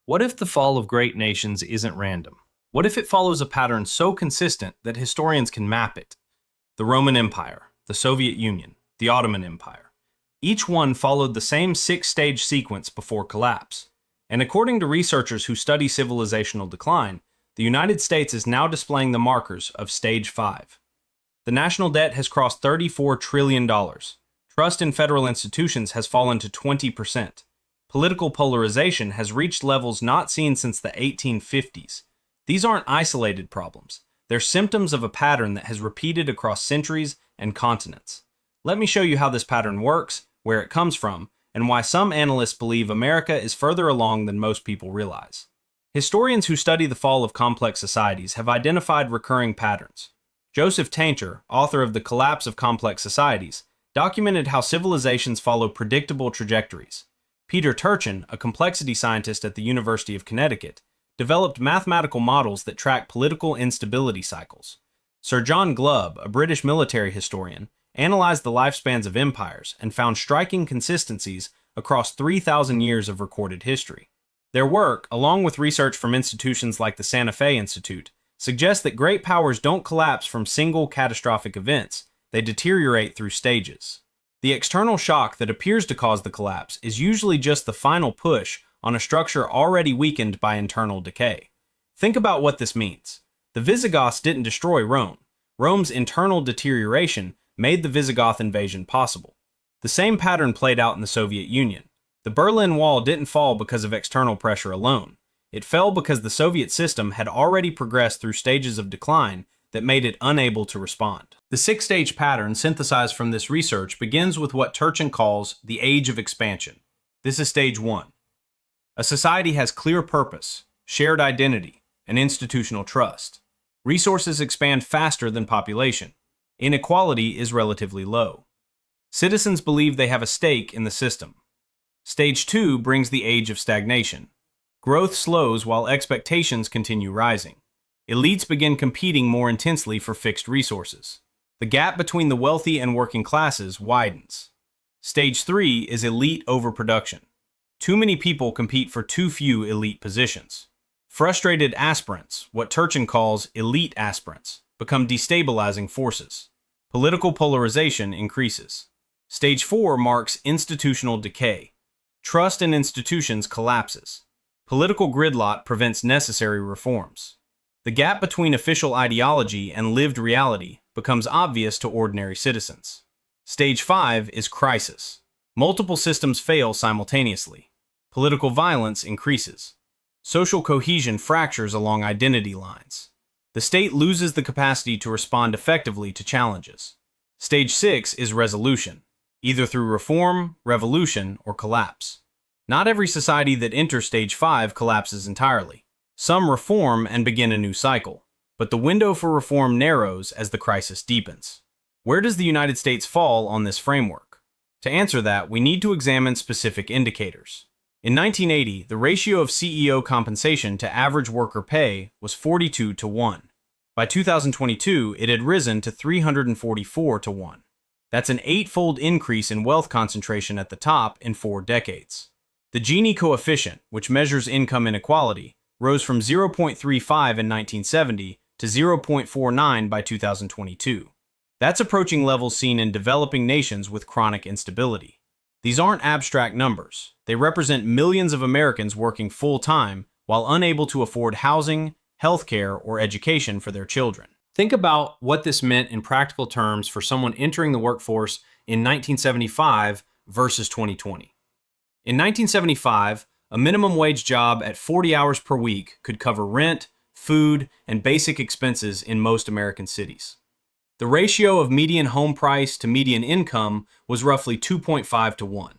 What if the fall of great nations isn't random? What if it follows a pattern so consistent that historians can map it? The Roman Empire, the Soviet Union, the Ottoman Empire. Each one followed the same six-stage sequence before collapse. And according to researchers who study civilizational decline, the United States is now displaying the markers of Stage 5. The national debt has crossed $34 trillion. Trust in federal institutions has fallen to 20%. Political polarization has reached levels not seen since the 1850s. These aren't isolated problems. They're symptoms of a pattern that has repeated across centuries and continents. Let me show you how this pattern works, where it comes from, and why some analysts believe America is further along than most people realize. Historians who study the fall of complex societies have identified recurring patterns. Joseph Tainter, author of The Collapse of Complex Societies, documented how civilizations follow predictable trajectories. Peter Turchin, a complexity scientist at the University of Connecticut, developed mathematical models that track political instability cycles. Sir John Glubb, a British military historian, analyzed the lifespans of empires and found striking consistencies across 3,000 years of recorded history. Their work, along with research from institutions like the Santa Fe Institute, suggests that great powers don't collapse from single catastrophic events, they deteriorate through stages. The external shock that appears to cause the collapse is usually just the final push on a structure already weakened by internal decay. Think about what this means. The Visigoths didn't destroy Rome. Rome's internal deterioration made the Visigoth invasion possible. The same pattern played out in the Soviet Union. The Berlin Wall didn't fall because of external pressure alone. It fell because the Soviet system had already progressed through stages of decline that made it unable to respond. The six-stage pattern synthesized from this research begins with what Turchin calls the Age of Expansion. This is stage 1. A society has clear purpose, shared identity, and institutional trust. Resources expand faster than population. Inequality is relatively low. Citizens believe they have a stake in the system. Stage 2 brings the age of stagnation. Growth slows while expectations continue rising. Elites begin competing more intensely for fixed resources. The gap between the wealthy and working classes widens. Stage 3 is elite overproduction. Too many people compete for too few elite positions. Frustrated aspirants, what Turchin calls elite aspirants, become destabilizing forces. Political polarization increases. Stage 4 marks institutional decay. Trust in institutions collapses. Political gridlock prevents necessary reforms. The gap between official ideology and lived reality becomes obvious to ordinary citizens. Stage 5 is crisis. Multiple systems fail simultaneously. Political violence increases. Social cohesion fractures along identity lines. The state loses the capacity to respond effectively to challenges. Stage 6 is resolution, either through reform, revolution, or collapse. Not every society that enters Stage 5 collapses entirely. Some reform and begin a new cycle, but the window for reform narrows as the crisis deepens. Where does the United States fall on this framework? To answer that, we need to examine specific indicators. In 1980, the ratio of CEO compensation to average worker pay was 42 to 1. By 2022, it had risen to 344 to 1. That's an 8-fold increase in wealth concentration at the top in 4 decades. The Gini coefficient, which measures income inequality, rose from 0.35 in 1970 to 0.49 by 2022. That's approaching levels seen in developing nations with chronic instability. These aren't abstract numbers. They represent millions of Americans working full-time while unable to afford housing, healthcare, or education for their children. Think about what this meant in practical terms for someone entering the workforce in 1975 versus 2020. In 1975, a minimum wage job at 40 hours per week could cover rent, food, and basic expenses in most American cities. The ratio of median home price to median income was roughly 2.5 to 1.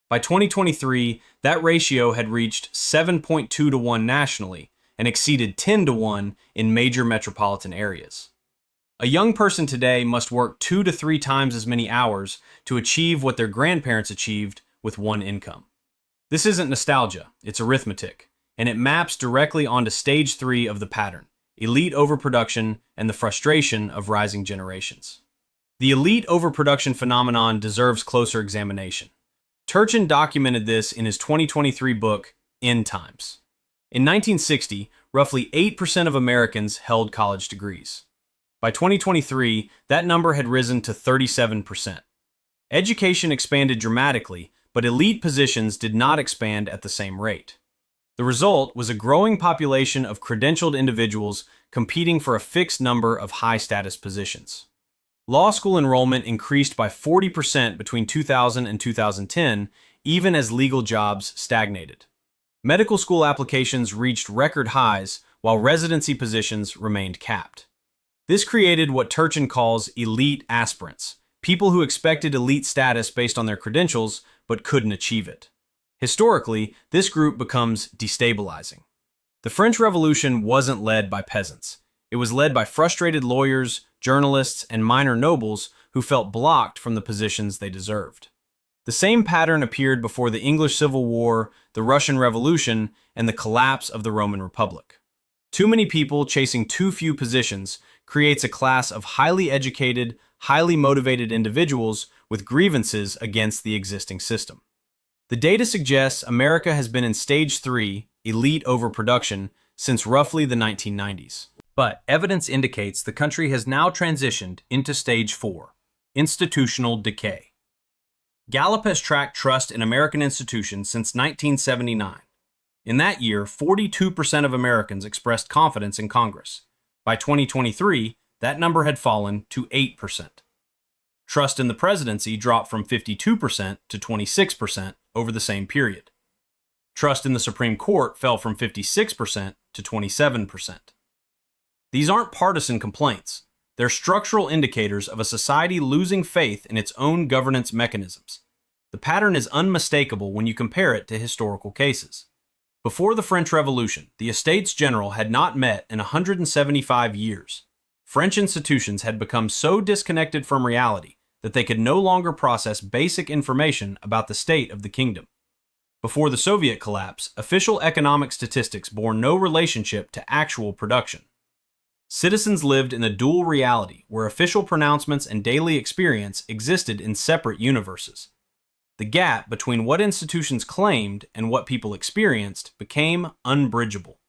By 2023, that ratio had reached 7.2 to 1 nationally and exceeded 10 to 1 in major metropolitan areas. A young person today must work 2 to 3 times as many hours to achieve what their grandparents achieved with one income. This isn't nostalgia, it's arithmetic, and it maps directly onto stage 3 of the pattern: elite overproduction and the frustration of rising generations. The elite overproduction phenomenon deserves closer examination. Turchin documented this in his 2023 book, End Times. In 1960, roughly 8% of Americans held college degrees. By 2023, that number had risen to 37%. Education expanded dramatically, but elite positions did not expand at the same rate. The result was a growing population of credentialed individuals competing for a fixed number of high-status positions. Law school enrollment increased by 40% between 2000 and 2010, even as legal jobs stagnated. Medical school applications reached record highs, while residency positions remained capped. This created what Turchin calls elite aspirants, people who expected elite status based on their credentials but couldn't achieve it. Historically, this group becomes destabilizing. The French Revolution wasn't led by peasants. It was led by frustrated lawyers, journalists, and minor nobles who felt blocked from the positions they deserved. The same pattern appeared before the English Civil War, the Russian Revolution, and the collapse of the Roman Republic. Too many people chasing too few positions creates a class of highly educated, highly motivated individuals with grievances against the existing system. The data suggests America has been in stage 3, elite overproduction, since roughly the 1990s. But evidence indicates the country has now transitioned into stage 4, institutional decay. Gallup has tracked trust in American institutions since 1979. In that year, 42% of Americans expressed confidence in Congress. By 2023, that number had fallen to 8%. Trust in the presidency dropped from 52% to 26% over the same period. Trust in the Supreme Court fell from 56% to 27%. These aren't partisan complaints. They're structural indicators of a society losing faith in its own governance mechanisms. The pattern is unmistakable when you compare it to historical cases. Before the French Revolution, the Estates General had not met in 175 years. French institutions had become so disconnected from reality that they could no longer process basic information about the state of the kingdom. Before the Soviet collapse, official economic statistics bore no relationship to actual production. Citizens lived in a dual reality where official pronouncements and daily experience existed in separate universes. The gap between what institutions claimed and what people experienced became unbridgeable.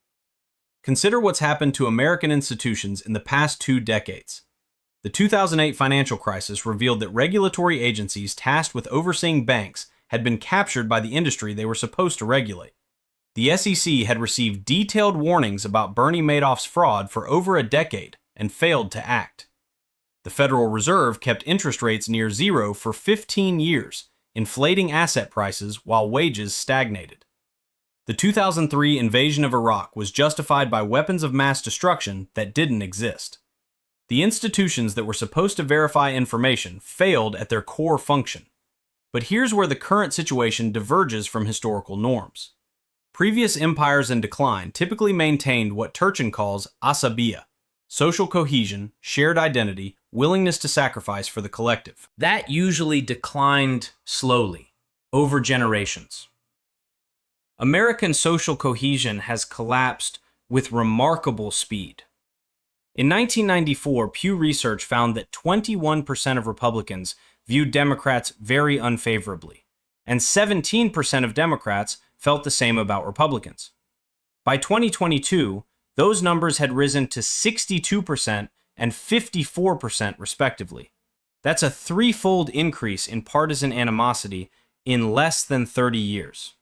Consider what's happened to American institutions in the past 2 decades. The 2008 financial crisis revealed that regulatory agencies tasked with overseeing banks had been captured by the industry they were supposed to regulate. The SEC had received detailed warnings about Bernie Madoff's fraud for over a decade and failed to act. The Federal Reserve kept interest rates near zero for 15 years, inflating asset prices while wages stagnated. The 2003 invasion of Iraq was justified by weapons of mass destruction that didn't exist. The institutions that were supposed to verify information failed at their core function. But here's where the current situation diverges from historical norms. Previous empires in decline typically maintained what Turchin calls asabiya, social cohesion, shared identity, willingness to sacrifice for the collective. That usually declined slowly, over generations. American social cohesion has collapsed with remarkable speed. In 1994, Pew Research found that 21% of Republicans viewed Democrats very unfavorably, and 17% of Democrats felt the same about Republicans. By 2022, those numbers had risen to 62% and 54% respectively. That's a 3-fold increase in partisan animosity in less than 30 years.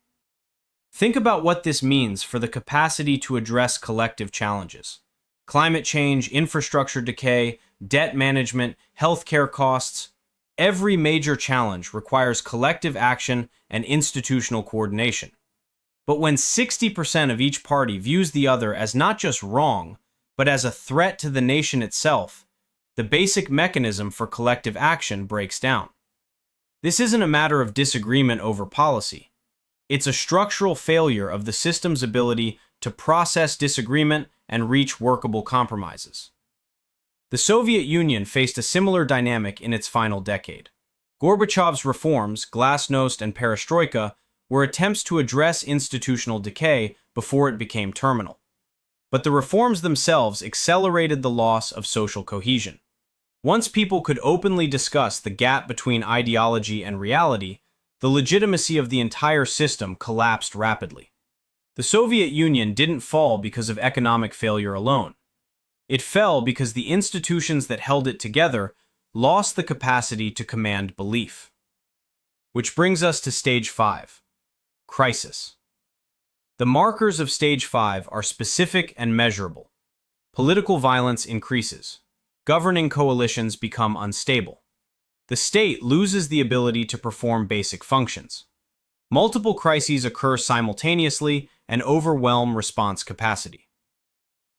Think about what this means for the capacity to address collective challenges. Climate change, infrastructure decay, debt management, healthcare costs. Every major challenge requires collective action and institutional coordination. But when 60% of each party views the other as not just wrong, but as a threat to the nation itself, the basic mechanism for collective action breaks down. This isn't a matter of disagreement over policy. It's a structural failure of the system's ability to process disagreement and reach workable compromises. The Soviet Union faced a similar dynamic in its final decade. Gorbachev's reforms, glasnost and perestroika, were attempts to address institutional decay before it became terminal. But the reforms themselves accelerated the loss of social cohesion. Once people could openly discuss the gap between ideology and reality, the legitimacy of the entire system collapsed rapidly. The Soviet Union didn't fall because of economic failure alone. It fell because the institutions that held it together lost the capacity to command belief. Which brings us to Stage 5, crisis. The markers of Stage 5 are specific and measurable. Political violence increases. Governing coalitions become unstable. The state loses the ability to perform basic functions. Multiple crises occur simultaneously and overwhelm response capacity.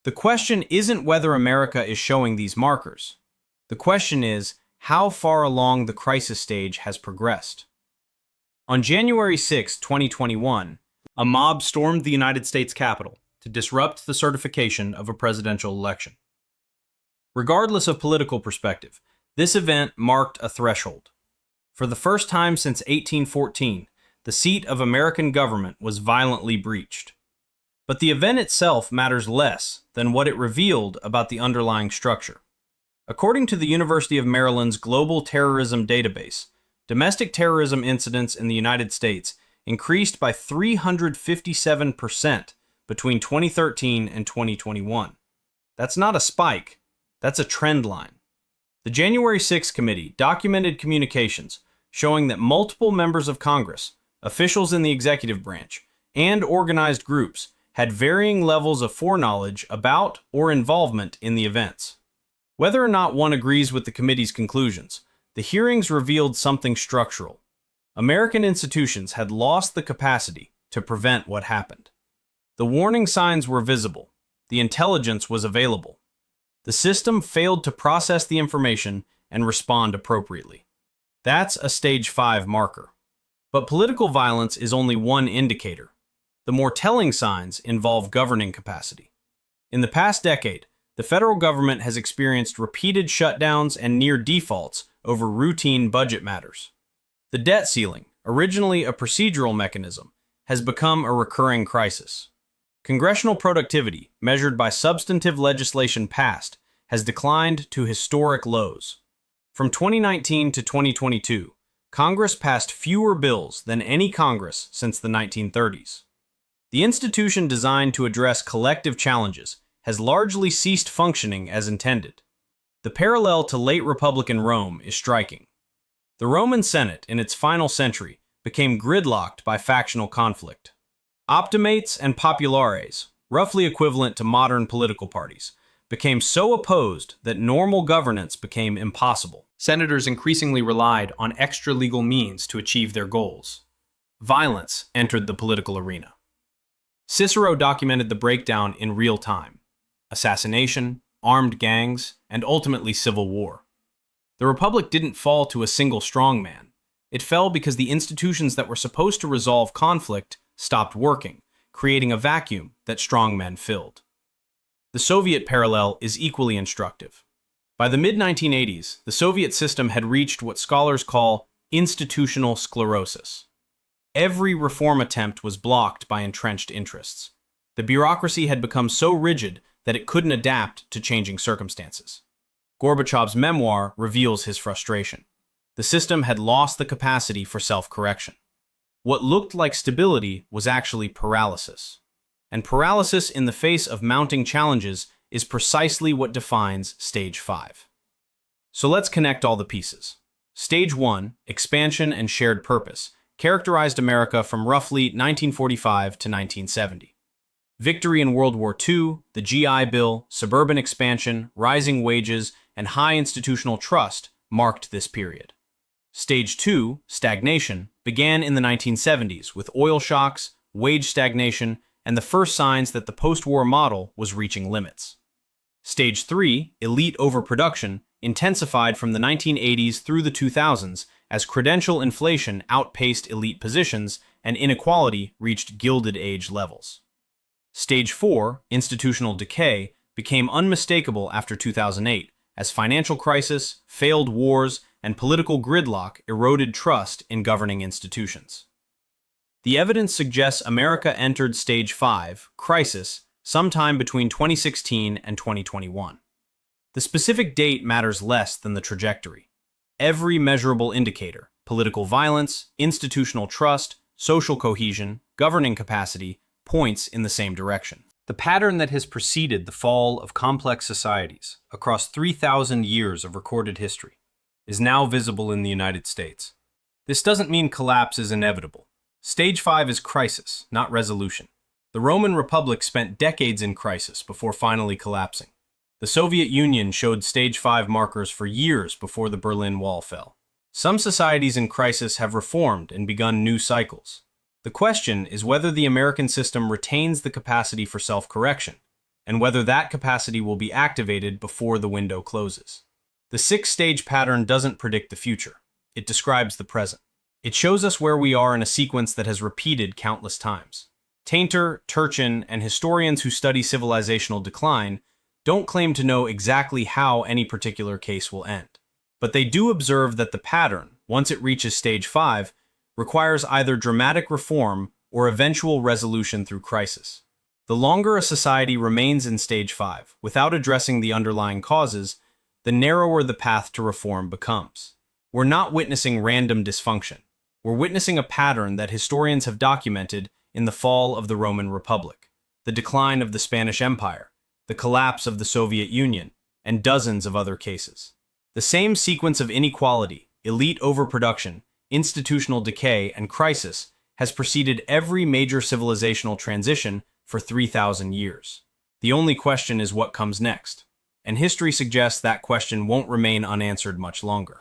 The question isn't whether America is showing these markers. The question is how far along the crisis stage has progressed. On January 6, 2021, a mob stormed the United States Capitol to disrupt the certification of a presidential election. Regardless of political perspective, this event marked a threshold. For the first time since 1814, the seat of American government was violently breached. But the event itself matters less than what it revealed about the underlying structure. According to the University of Maryland's Global Terrorism Database, domestic terrorism incidents in the United States increased by 357% between 2013 and 2021. That's not a spike, that's a trend line. The January 6 committee documented communications showing that multiple members of Congress, officials in the executive branch, and organized groups had varying levels of foreknowledge about or involvement in the events. Whether or not one agrees with the committee's conclusions, the hearings revealed something structural. American institutions had lost the capacity to prevent what happened. The warning signs were visible. The intelligence was available. The system failed to process the information and respond appropriately. That's a Stage 5 marker. But political violence is only one indicator. The more telling signs involve governing capacity. In the past decade, the federal government has experienced repeated shutdowns and near defaults over routine budget matters. The debt ceiling, originally a procedural mechanism, has become a recurring crisis. Congressional productivity, measured by substantive legislation passed, has declined to historic lows. From 2019 to 2022, Congress passed fewer bills than any Congress since the 1930s. The institution designed to address collective challenges has largely ceased functioning as intended. The parallel to late Republican Rome is striking. The Roman Senate, in its final century, became gridlocked by factional conflict. Optimates and populares, roughly equivalent to modern political parties, became so opposed that normal governance became impossible. Senators increasingly relied on extra-legal means to achieve their goals. Violence entered the political arena. Cicero documented the breakdown in real time: assassination, armed gangs, and ultimately civil war. The Republic didn't fall to a single strongman. It fell because the institutions that were supposed to resolve conflict stopped working, creating a vacuum that strongmen filled. The Soviet parallel is equally instructive. By the mid-1980s, the Soviet system had reached what scholars call institutional sclerosis. Every reform attempt was blocked by entrenched interests. The bureaucracy had become so rigid that it couldn't adapt to changing circumstances. Gorbachev's memoir reveals his frustration. The system had lost the capacity for self-correction. What looked like stability was actually paralysis. And paralysis in the face of mounting challenges is precisely what defines Stage 5. So let's connect all the pieces. Stage 1, expansion and shared purpose, characterized America from roughly 1945 to 1970. Victory in World War II, the GI Bill, suburban expansion, rising wages, and high institutional trust marked this period. Stage 2, stagnation, began in the 1970s with oil shocks, wage stagnation, and the first signs that the post-war model was reaching limits. Stage 3, elite overproduction, intensified from the 1980s through the 2000s as credential inflation outpaced elite positions and inequality reached Gilded Age levels. Stage 4, institutional decay, became unmistakable after 2008 as financial crisis, failed wars, and political gridlock eroded trust in governing institutions. The evidence suggests America entered Stage 5, crisis, sometime between 2016 and 2021. The specific date matters less than the trajectory. Every measurable indicator, political violence, institutional trust, social cohesion, governing capacity, points in the same direction. The pattern that has preceded the fall of complex societies across 3,000 years of recorded history is now visible in the United States. This doesn't mean collapse is inevitable. Stage 5 is crisis, not resolution. The Roman Republic spent decades in crisis before finally collapsing. The Soviet Union showed Stage 5 markers for years before the Berlin Wall fell. Some societies in crisis have reformed and begun new cycles. The question is whether the American system retains the capacity for self-correction, and whether that capacity will be activated before the window closes. The 6-stage pattern doesn't predict the future. It describes the present. It shows us where we are in a sequence that has repeated countless times. Tainter, Turchin, and historians who study civilizational decline don't claim to know exactly how any particular case will end. But they do observe that the pattern, once it reaches Stage 5, requires either dramatic reform or eventual resolution through crisis. The longer a society remains in Stage 5 without addressing the underlying causes, the narrower the path to reform becomes. We're not witnessing random dysfunction. We're witnessing a pattern that historians have documented in the fall of the Roman Republic, the decline of the Spanish Empire, the collapse of the Soviet Union, and dozens of other cases. The same sequence of inequality, elite overproduction, institutional decay, and crisis has preceded every major civilizational transition for 3,000 years. The only question is what comes next, and history suggests that question won't remain unanswered much longer.